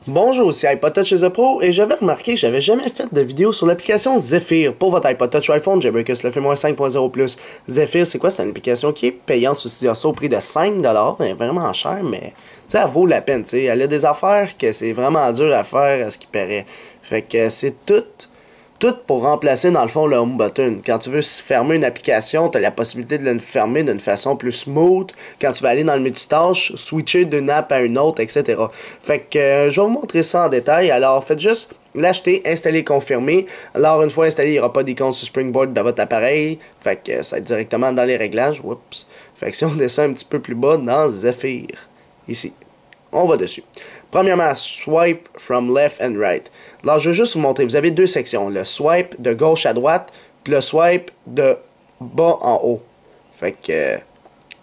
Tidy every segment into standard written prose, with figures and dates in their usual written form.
Bonjour, c'est iPod Touch chez The Pro et j'avais remarqué que j'avais jamais fait de vidéo sur l'application Zephyr pour votre iPod Touch ou iPhone Jailbreakers le firmware 5.0+. Zephyr, c'est quoi? C'est une application qui est payante sur Cydia Store au prix de 5$, elle est vraiment cher, mais elle vaut la peine, t'sais. Elle a des affaires que c'est vraiment dur à faire à ce qui paraît. Fait que c'est tout pour remplacer dans le fond le home button. Quand tu veux fermer une application, tu as la possibilité de la fermer d'une façon plus smooth. Quand tu vas aller dans le multitâche, switcher d'une app à une autre, etc. Fait que je vais vous montrer ça en détail. Alors faites juste l'acheter, installer, confirmer. Alors une fois installé, il n'y aura pas d'icône sur Springboard dans votre appareil. Fait que ça va être directement dans les réglages. Oups. Fait que si on descend un petit peu plus bas dans Zephyr, ici, on va dessus. Premièrement, swipe from left and right. Alors, je vais juste vous montrer. Vous avez deux sections. Le swipe de gauche à droite, puis le swipe de bas en haut. Fait que,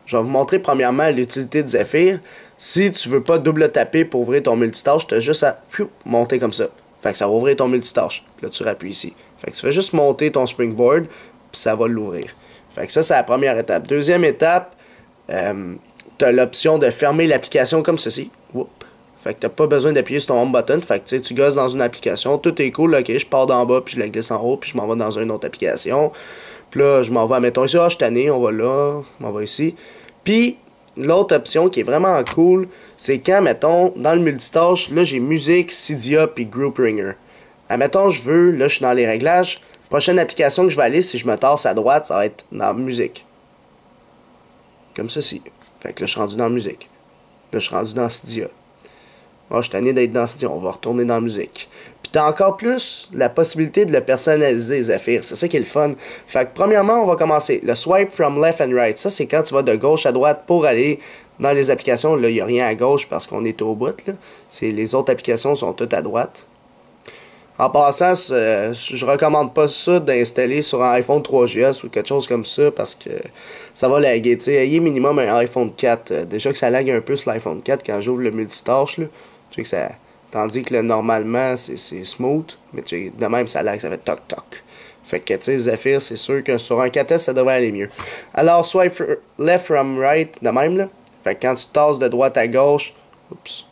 je vais vous montrer premièrement l'utilité de Zephyr. Si tu veux pas double taper pour ouvrir ton multitâche, tu as juste à monter comme ça. Fait que ça va ouvrir ton multitâche. Puis là, tu rappuies ici. Fait que tu fais juste monter ton springboard, puis ça va l'ouvrir. Fait que ça, c'est la première étape. Deuxième étape, tu as l'option de fermer l'application comme ceci. Oups. Fait que t'as pas besoin d'appuyer sur ton home button. Fait que tu gosses dans une application, tout est cool, ok, je pars d'en bas, puis je la glisse en haut, puis je m'en vais dans une autre application. Puis là, je m'en vais, mettons ici, je suis tanné, on va là, on va ici. Puis, l'autre option qui est vraiment cool, c'est quand, mettons, dans le multitâche, là, j'ai musique, Cydia, puis Group Ringer. Admettons, je veux, là, je suis dans les réglages. Prochaine application que je vais aller, si je me tasse à droite, ça va être dans musique. Comme ceci. Fait que là, je suis rendu dans musique. Là, je suis rendu dans Cydia. Oh, je suis tanné d'être dans Cydia, on va retourner dans la musique. Puis t'as encore plus la possibilité de le personnaliser, Zephyr. C'est ça qui est le fun. Fait que premièrement, on va commencer. Le swipe from left and right. Ça, c'est quand tu vas de gauche à droite pour aller dans les applications. Là, il n'y a rien à gauche parce qu'on est au bout. Là. Les autres applications sont toutes à droite. En passant, je recommande pas ça d'installer sur un iPhone 3GS ou quelque chose comme ça parce que ça va laguer. Ayez minimum un iPhone 4. Déjà que ça lag un peu sur l'iPhone 4 quand j'ouvre le multitâche. Là. Tu sais que ça, tandis que normalement c'est smooth, mais de même ça lag, ça fait toc toc. Fait que tu sais, Zephyr, c'est sûr que sur un 4S ça devrait aller mieux. Alors, swipe left from right, de même là. Fait que quand tu tasses de droite à gauche, oups.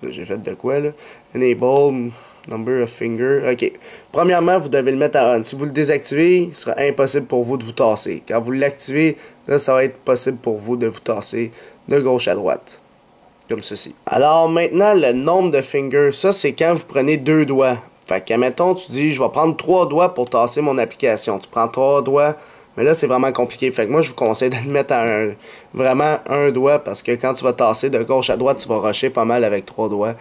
J'ai fait de quoi là? Enable, number of finger. Ok. Premièrement, vous devez le mettre à on. Si vous le désactivez, il sera impossible pour vous de vous tasser. Quand vous l'activez, là, ça va être possible pour vous de vous tasser de gauche à droite. Comme ceci. Alors maintenant, le nombre de fingers, ça c'est quand vous prenez deux doigts. Fait que, mettons, tu dis, je vais prendre 3 doigts pour tasser mon application. Tu prends 3 doigts, mais là c'est vraiment compliqué. Fait que moi je vous conseille de le mettre à vraiment un doigt parce que quand tu vas tasser de gauche à droite, tu vas rusher pas mal avec 3 doigts.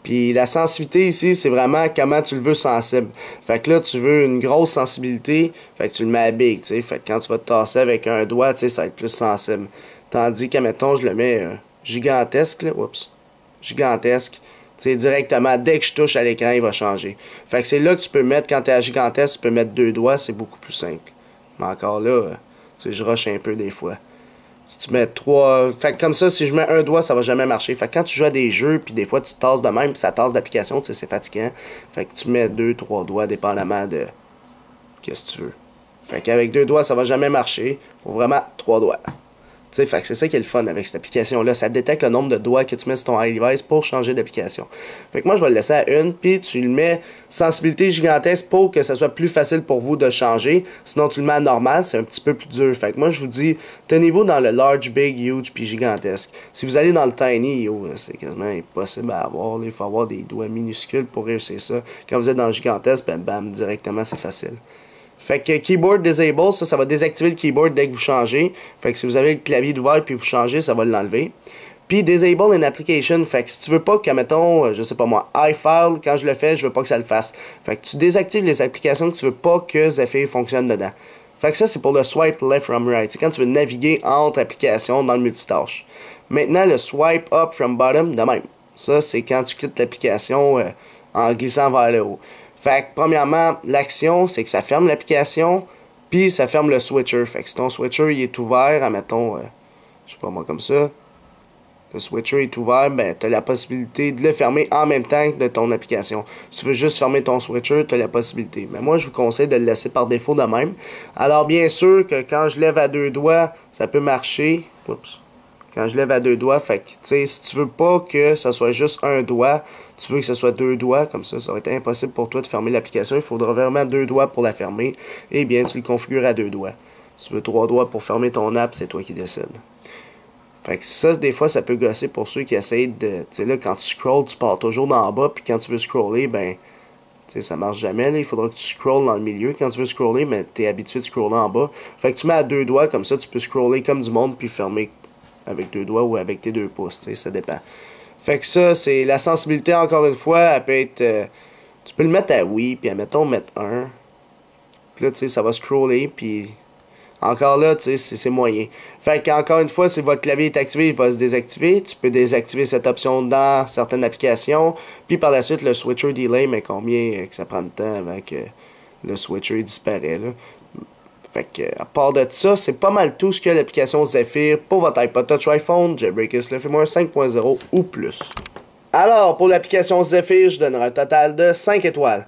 Puis la sensibilité ici, c'est vraiment comment tu le veux sensible. Fait que là, tu veux une grosse sensibilité, fait que tu le mets à big, tu sais. Fait que quand tu vas te tasser avec un doigt, tu sais, ça va être plus sensible. Tandis que, mettons, je le mets gigantesque, là, oups, gigantesque. Tu sais, directement, dès que je touche à l'écran, il va changer. Fait que c'est là que tu peux mettre, quand tu es à gigantesque, tu peux mettre 2 doigts, c'est beaucoup plus simple. Mais encore là, tu sais, je rush un peu des fois. Si tu mets 3... Fait que comme ça, si je mets un doigt, ça va jamais marcher. Fait que quand tu joues à des jeux, puis des fois tu tasses de même, puis ça tasse d'application, tu sais, c'est fatigant. Fait que tu mets 2-3 doigts, dépendamment de... Qu'est-ce que tu veux. Fait qu'avec 2 doigts, ça va jamais marcher. Faut vraiment 3 doigts. Tu sais, fait que c'est ça qui est le fun avec cette application-là. Ça détecte le nombre de doigts que tu mets sur ton iDevice pour changer d'application. Fait que moi, je vais le laisser à une, puis tu le mets sensibilité gigantesque pour que ça soit plus facile pour vous de changer. Sinon, tu le mets à normal, c'est un petit peu plus dur. Fait que moi, je vous dis, tenez-vous dans le large, big, huge, puis gigantesque. Si vous allez dans le tiny, c'est quasiment impossible à avoir. Il faut avoir des doigts minuscules pour réussir ça. Quand vous êtes dans le gigantesque, ben bam, directement, c'est facile. Fait que Keyboard Disable, ça va désactiver le keyboard dès que vous changez. Fait que si vous avez le clavier d'ouvert puis vous changez, ça va l'enlever. Puis Disable an Application, fait que si tu veux pas que, mettons, je sais pas moi, iFile, quand je le fais, je veux pas que ça le fasse. Fait que tu désactives les applications que tu veux pas que Zephyr fonctionne dedans. Fait que ça, c'est pour le swipe left from right. C'est quand tu veux naviguer entre applications dans le multitâche. Maintenant, le swipe up from bottom, de même. Ça, c'est quand tu quittes l'application en glissant vers le haut. Fait que, premièrement, l'action, c'est que ça ferme l'application, puis ça ferme le switcher. Fait que si ton switcher il est ouvert, admettons, je sais pas moi, comme ça, le switcher est ouvert, ben, tu as la possibilité de le fermer en même temps que de ton application. Si tu veux juste fermer ton switcher, tu as la possibilité. Mais moi, je vous conseille de le laisser par défaut de même. Alors, bien sûr que quand je lève à 2 doigts, ça peut marcher. Oups. Quand je lève à 2 doigts, fait que, tu sais, si tu veux pas que ça soit juste un doigt, tu veux que ce soit 2 doigts, comme ça va être impossible pour toi de fermer l'application. Il faudra vraiment 2 doigts pour la fermer. Eh bien, tu le configures à 2 doigts. Si tu veux 3 doigts pour fermer ton app, c'est toi qui décides. Fait que ça, des fois, ça peut gosser pour ceux qui essayent de... Tu sais, là, quand tu scrolls, tu pars toujours d'en bas, puis quand tu veux scroller, ben... Tu sais, ça marche jamais, là. Il faudra que tu scrolles dans le milieu quand tu veux scroller, mais t'es habitué de scroller en bas. Fait que tu mets à 2 doigts, comme ça, tu peux scroller comme du monde, puis fermer avec 2 doigts ou avec tes 2 pouces, tu sais, ça dépend. Fait que ça, c'est la sensibilité, encore une fois, elle peut être... tu peux le mettre à oui, puis admettons, mettre 1. Puis là, tu sais, ça va scroller, puis... Encore là, tu sais, c'est moyen. Fait qu'encore une fois, si votre clavier est activé, il va se désactiver. Tu peux désactiver cette option dans certaines applications. Puis par la suite, le switcher delay, mais combien que ça prend de temps avant que le switcher disparaît, là. Fait que, à part de ça, c'est pas mal tout ce que l'application Zephyr pour votre iPod Touch iPhone, Jailbreakers le firmware 5.0 ou plus. Alors, pour l'application Zephyr, je donnerai un total de 5 étoiles.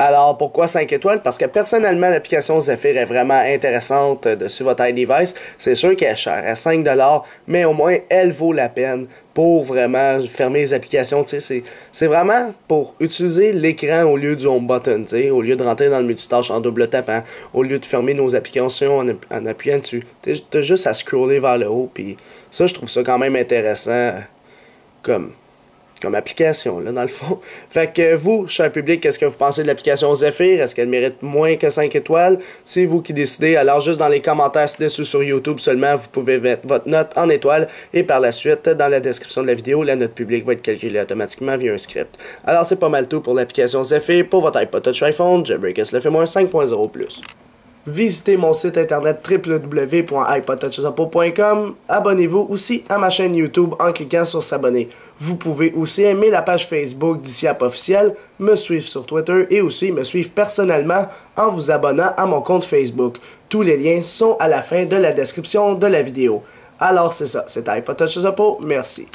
Alors, pourquoi 5 étoiles? Parce que personnellement, l'application Zephyr est vraiment intéressante dessus votre iDevice. C'est sûr qu'elle est chère, à 5$, mais au moins, elle vaut la peine pour vraiment fermer les applications. C'est vraiment pour utiliser l'écran au lieu du home button, au lieu de rentrer dans le multitâche en double tapant, au lieu de fermer nos applications en appuyant dessus. T'as juste à scroller vers le haut, puis ça, je trouve ça quand même intéressant comme application, là, dans le fond. Fait que vous, cher public, qu'est-ce que vous pensez de l'application Zephyr? Est-ce qu'elle mérite moins que 5 étoiles? C'est vous qui décidez. Alors, juste dans les commentaires ci-dessous sur YouTube seulement, vous pouvez mettre votre note en étoiles. Et par la suite, dans la description de la vidéo, la note publique va être calculée automatiquement via un script. Alors, c'est pas mal tout pour l'application Zephyr pour votre iPod Touch iPhone, Jailbreakers le firmware 5.0+. Visitez mon site internet www.ipodtouchsuppo.com. Abonnez-vous aussi à ma chaîne YouTube en cliquant sur s'abonner. Vous pouvez aussi aimer la page Facebook d'Ici App Officiel, me suivre sur Twitter et aussi me suivre personnellement en vous abonnant à mon compte Facebook. Tous les liens sont à la fin de la description de la vidéo. Alors c'est ça, c'était iPod Touch Suppo, merci.